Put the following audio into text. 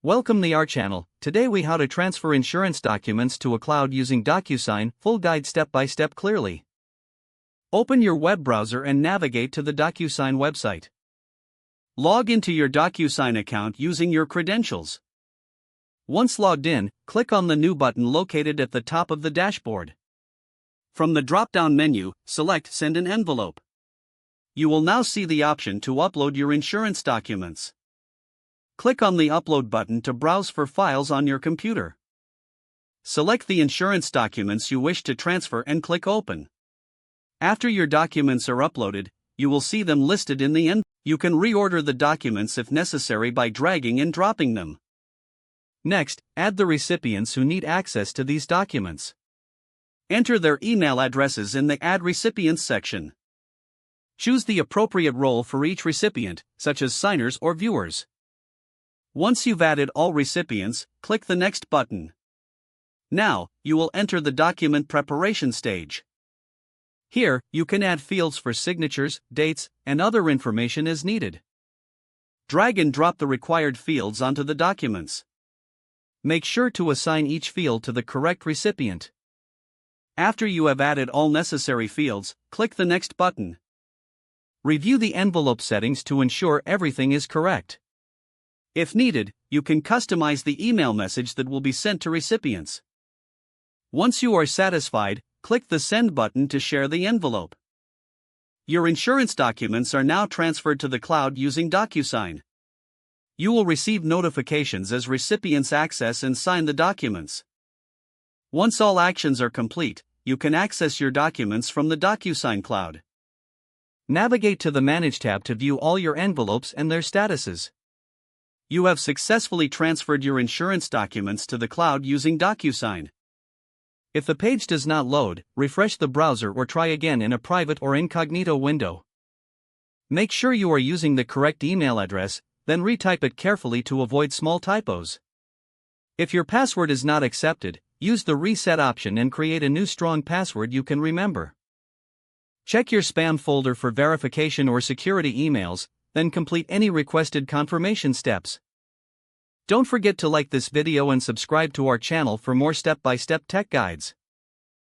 Welcome to our channel. Today we how to transfer insurance documents to a cloud using DocuSign, full guide step by step clearly. Open your web browser and navigate to the DocuSign website. Log into your DocuSign account using your credentials. Once logged in, click on the New button located at the top of the dashboard. From the drop-down menu, select Send an envelope. You will now see the option to upload your insurance documents. Click on the Upload button to browse for files on your computer. Select the insurance documents you wish to transfer and click Open. After your documents are uploaded, you will see them listed in the envelope. You can reorder the documents if necessary by dragging and dropping them. Next, add the recipients who need access to these documents. Enter their email addresses in the Add Recipients section. Choose the appropriate role for each recipient, such as signers or viewers. Once you've added all recipients, click the Next button. Now, you will enter the document preparation stage. Here, you can add fields for signatures, dates, and other information as needed. Drag and drop the required fields onto the documents. Make sure to assign each field to the correct recipient. After you have added all necessary fields, click the Next button. Review the envelope settings to ensure everything is correct. If needed, you can customize the email message that will be sent to recipients. Once you are satisfied, click the Send button to share the envelope. Your insurance documents are now transferred to the cloud using DocuSign. You will receive notifications as recipients access and sign the documents. Once all actions are complete, you can access your documents from the DocuSign cloud. Navigate to the Manage tab to view all your envelopes and their statuses. You have successfully transferred your insurance documents to the cloud using DocuSign. If the page does not load, refresh the browser or try again in a private or incognito window. Make sure you are using the correct email address, then retype it carefully to avoid small typos. If your password is not accepted, use the Reset option and create a new strong password you can remember. Check your spam folder for verification or security emails, then complete any requested confirmation steps. Don't forget to like this video and subscribe to our channel for more step-by-step tech guides.